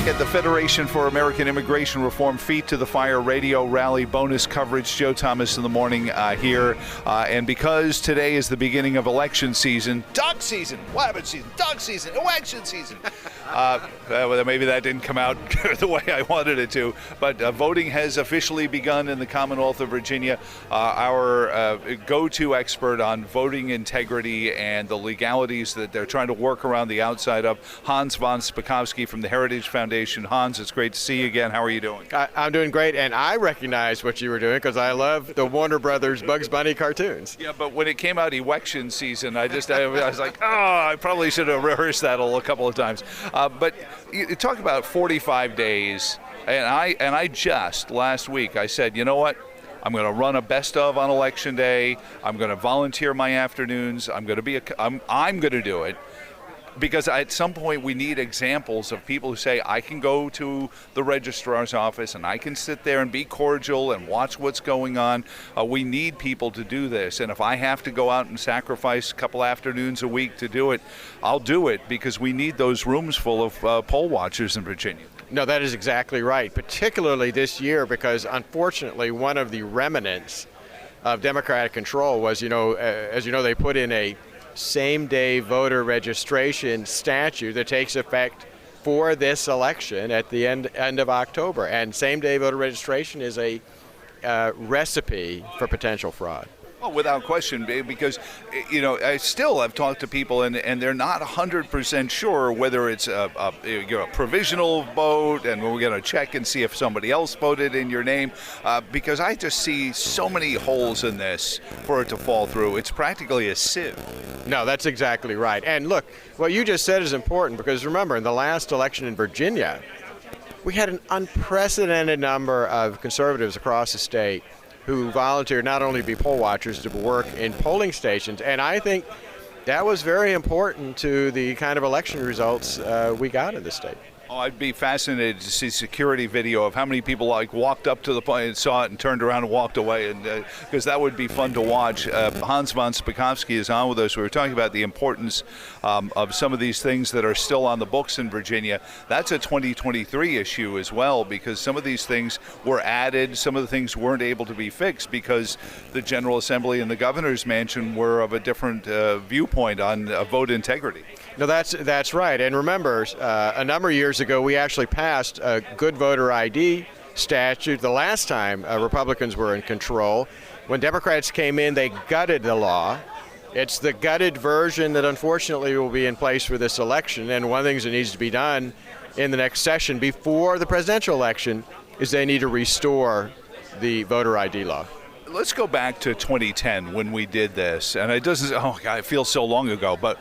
at the Federation for American Immigration Reform Feet to the Fire Radio Rally bonus coverage. Joe Thomas in the morning here. And because today is the beginning of election season, dog season, wabbit season, dog season, election season. Well, maybe that didn't come out the way I wanted it to, but voting has officially begun in the Commonwealth of Virginia. Our go-to expert on voting integrity and the legalities that they're trying to work around the outside of, Hans Von Spakovsky from the Heritage Foundation. Hans, it's great to see you again. How are you doing? I'm doing great, and I recognize what you were doing because I love the Warner Brothers Bugs Bunny cartoons. Yeah, but when it came out election season, I was like, oh, I probably should have rehearsed that a couple of times. But you talk about 45 days, and I just last week I said, you know what? I'm going to run a best of on election day. I'm going to volunteer my afternoons. I'm going to do it. Because at some point we need examples of people who say, I can go to the registrar's office and I can sit there and be cordial and watch what's going on. We need people to do this. And if I have to go out and sacrifice a couple afternoons a week to do it, I'll do it because we need those rooms full of poll watchers in Virginia. No, that is exactly right, particularly this year because unfortunately one of the remnants of Democratic control was, as you know, they put in a same-day voter registration statute that takes effect for this election at the end of October. And same-day voter registration is a recipe for potential fraud. Oh, without question, because, I still have talked to people and they're not 100% sure whether it's a provisional vote and we're going to check and see if somebody else voted in your name, because I just see so many holes in this for it to fall through. It's practically a sieve. No, that's exactly right. And look, what you just said is important because remember, in the last election in Virginia, we had an unprecedented number of conservatives across the state who volunteered not only to be poll watchers, to work in polling stations. And I think that was very important to the kind of election results we got in the state. Oh, I'd be fascinated to see security video of how many people walked up to the point and saw it and turned around and walked away, and because that would be fun to watch. Hans Von Spakovsky is on with us. We were talking about the importance of some of these things that are still on the books in Virginia. That's a 2023 issue as well, because some of these things were added, some of the things weren't able to be fixed because the General Assembly and the Governor's Mansion were of a different viewpoint on vote integrity. No, that's right. And remember, a number of years ago, we actually passed a good voter ID statute the last time Republicans were in control. When Democrats came in, they gutted the law. It's the gutted version that unfortunately will be in place for this election. And one of the things that needs to be done in the next session before the presidential election is they need to restore the voter ID law. Let's go back to 2010 when we did this. And it doesn't, oh God, it feels so long ago, but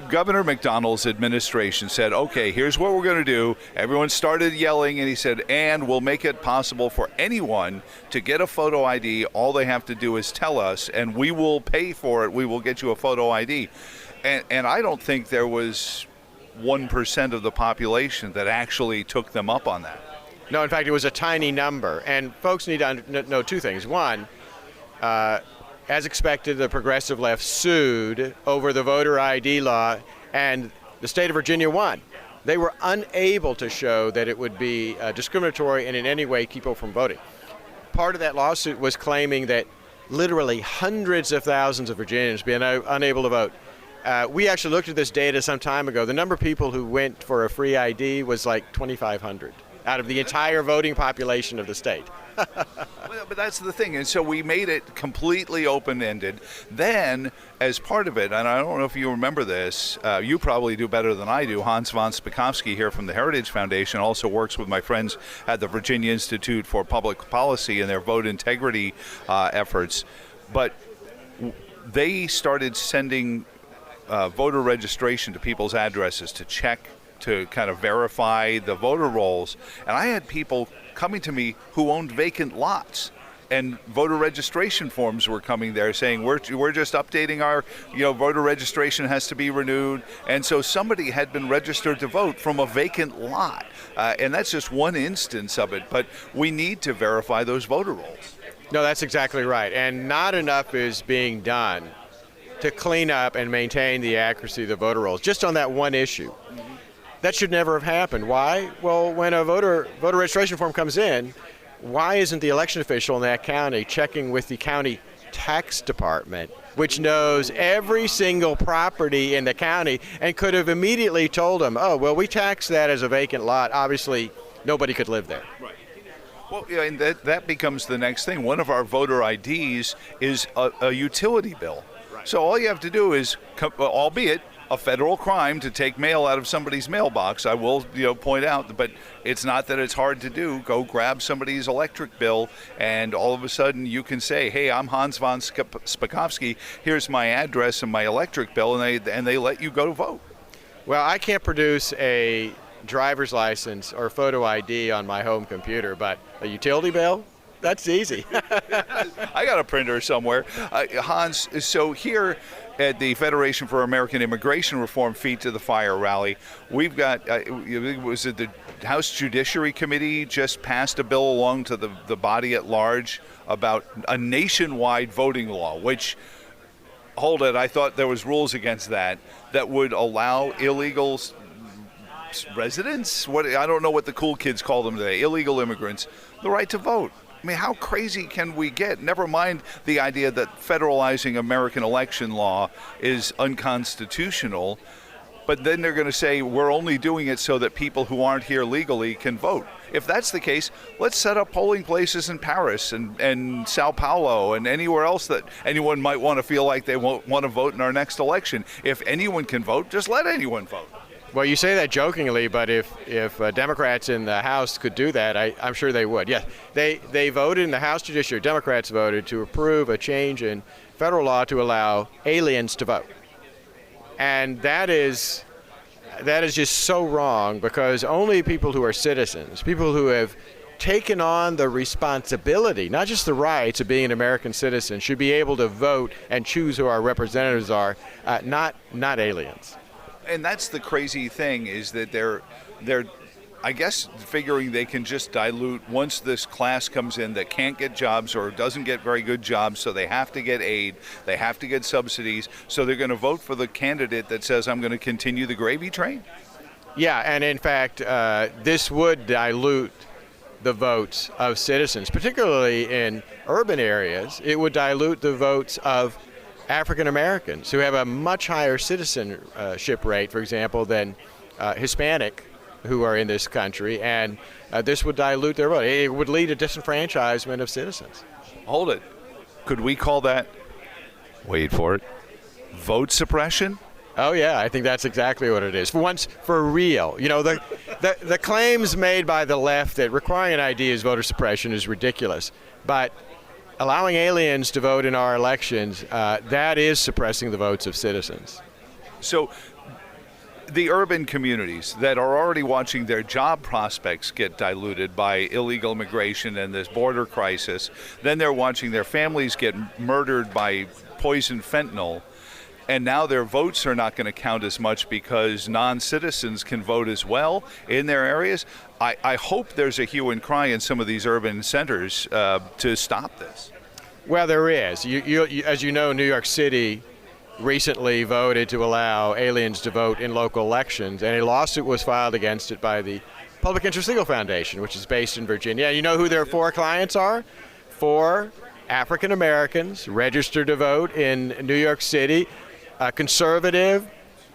Governor McDonnell's administration said, okay, here's what we're going to do. Everyone started yelling, and he said, and we'll make it possible for anyone to get a photo ID. All they have to do is tell us, and we will pay for it. We will get you a photo ID. And I don't think there was 1% of the population that actually took them up on that. No, in fact, it was a tiny number. And folks need to know two things. One, as expected, the progressive left sued over the voter ID law, and the state of Virginia won. They were unable to show that it would be discriminatory and in any way keep people from voting. Part of that lawsuit was claiming that literally hundreds of thousands of Virginians being unable to vote. We actually looked at this data some time ago. The number of people who went for a free ID was like 2,500 out of the entire voting population of the state. But that's the thing, and so we made it completely open-ended. Then, as part of it, and I don't know if you remember this, you probably do better than I do, Hans Von Spakovsky here from the Heritage Foundation also works with my friends at the Virginia Institute for Public Policy and their vote integrity efforts. But they started sending voter registration to people's addresses to check, to kind of verify the voter rolls. And I had people coming to me who owned vacant lots, and voter registration forms were coming there saying we're just updating our voter registration has to be renewed. And so somebody had been registered to vote from a vacant lot, and that's just one instance of it. But we need to verify those voter rolls. No, that's exactly right, and not enough is being done to clean up and maintain the accuracy of the voter rolls. Just on that one issue, That should never have happened. Why? Well, when a voter registration form comes in, why isn't the election official in that county checking with the county tax department, which knows every single property in the county and could have immediately told them, oh, well, we tax that as a vacant lot. Obviously, nobody could live there. Right. Well, yeah, and that becomes the next thing. One of our voter IDs is a utility bill. Right. So all you have to do is, albeit a federal crime to take mail out of somebody's mailbox, I will point out, but it's not that it's hard to do. Go grab somebody's electric bill, and all of a sudden you can say, hey, I'm Hans Von Spakovsky, here's my address and my electric bill, and they let you go to vote. Well, I can't produce a driver's license or photo ID on my home computer, but a utility bill? That's easy. I got a printer somewhere. Hans, so here at the Federation for American Immigration Reform Feet to the Fire rally, we've got, was it the House Judiciary Committee just passed a bill along to the body at large about a nationwide voting law, which, hold it, I thought there was rules against that would allow illegal residents, I don't know what the cool kids call them today, illegal immigrants, the right to vote. I mean, how crazy can we get? Never mind the idea that federalizing American election law is unconstitutional, but then they're going to say we're only doing it so that people who aren't here legally can vote. If that's the case, let's set up polling places in Paris and Sao Paulo and anywhere else that anyone might want to feel like they won't want to vote in our next election. If anyone can vote, just let anyone vote. Well, you say that jokingly, but if Democrats in the House could do that, I'm sure they would. Yeah, they voted in the House Judiciary. Democrats voted to approve a change in federal law to allow aliens to vote, and that is just so wrong, because only people who are citizens, people who have taken on the responsibility, not just the rights of being an American citizen, should be able to vote and choose who our representatives are, not aliens. And that's the crazy thing, is that they're I guess figuring they can just dilute once this class comes in that can't get jobs or doesn't get very good jobs, so they have to get aid, they have to get subsidies, so they're going to vote for the candidate that says I'm going to continue the gravy train? Yeah, and in fact, this would dilute the votes of citizens, particularly in urban areas. It would dilute the votes of African Americans, who have a much higher citizenship rate, for example, than Hispanic who are in this country, and this would dilute their vote. It would lead to disenfranchisement of citizens. Hold it. Could we call that, wait for it, vote suppression? Oh yeah, I think that's exactly what it is. For real. The claims made by the left that requiring an ID is voter suppression is ridiculous, but allowing aliens to vote in our elections, that is suppressing the votes of citizens. So the urban communities that are already watching their job prospects get diluted by illegal immigration and this border crisis, then they're watching their families get murdered by poison fentanyl, and now their votes are not going to count as much because non-citizens can vote as well in their areas. I hope there's a hue and cry in some of these urban centers to stop this. Well, there is. As you know, New York City recently voted to allow aliens to vote in local elections, and a lawsuit was filed against it by the Public Interest Legal Foundation, which is based in Virginia. You know who their 4 clients are? 4 African Americans registered to vote in New York City, a conservative,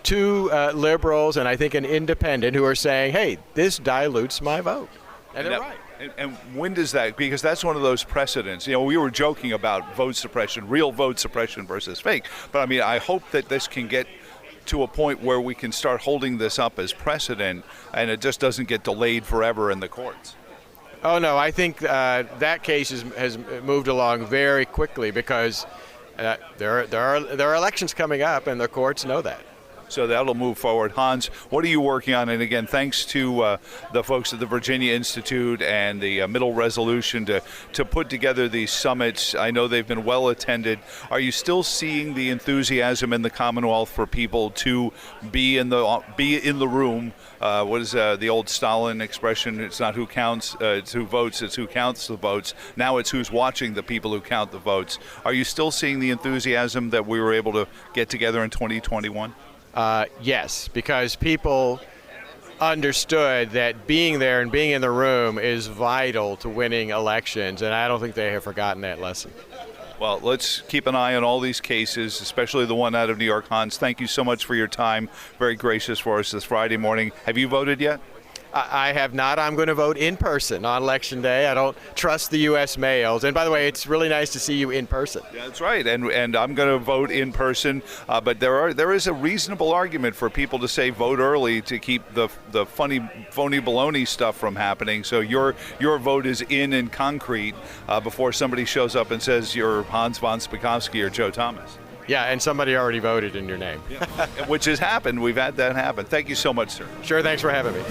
2 liberals, and I think an independent, who are saying, hey, this dilutes my vote. And they're right. And when does that, because that's one of those precedents. We were joking about vote suppression, real vote suppression versus fake. But I mean, I hope that this can get to a point where we can start holding this up as precedent and it just doesn't get delayed forever in the courts. Oh, no, I think that case has moved along very quickly because there are elections coming up and the courts know that. So that'll move forward. Hans, what are you working on? And again, thanks to the folks at the Virginia Institute and the Middle Resolution to put together these summits. I know they've been well attended. Are you still seeing the enthusiasm in the Commonwealth for people to be in the room? What is the old Stalin expression? It's not who counts, it's who votes, it's who counts the votes. Now it's who's watching the people who count the votes. Are you still seeing the enthusiasm that we were able to get together in 2021? Yes, because people understood that being there and being in the room is vital to winning elections, and I don't think they have forgotten that lesson. Well, let's keep an eye on all these cases, especially the one out of New York. Hans, thank you so much for your time. Very gracious for us this Friday morning. Have you voted yet? I have not. I'm going to vote in person on Election Day. I don't trust the U.S. mails. And by the way, it's really nice to see you in person. Yeah, that's right. And I'm going to vote in person. But there is a reasonable argument for people to say vote early to keep the phony baloney stuff from happening. So your vote is in and concrete before somebody shows up and says you're Hans Von Spakovsky or Joe Thomas. Yeah, and somebody already voted in your name. Yeah. Which has happened. We've had that happen. Thank you so much, sir. Sure, thanks for having me.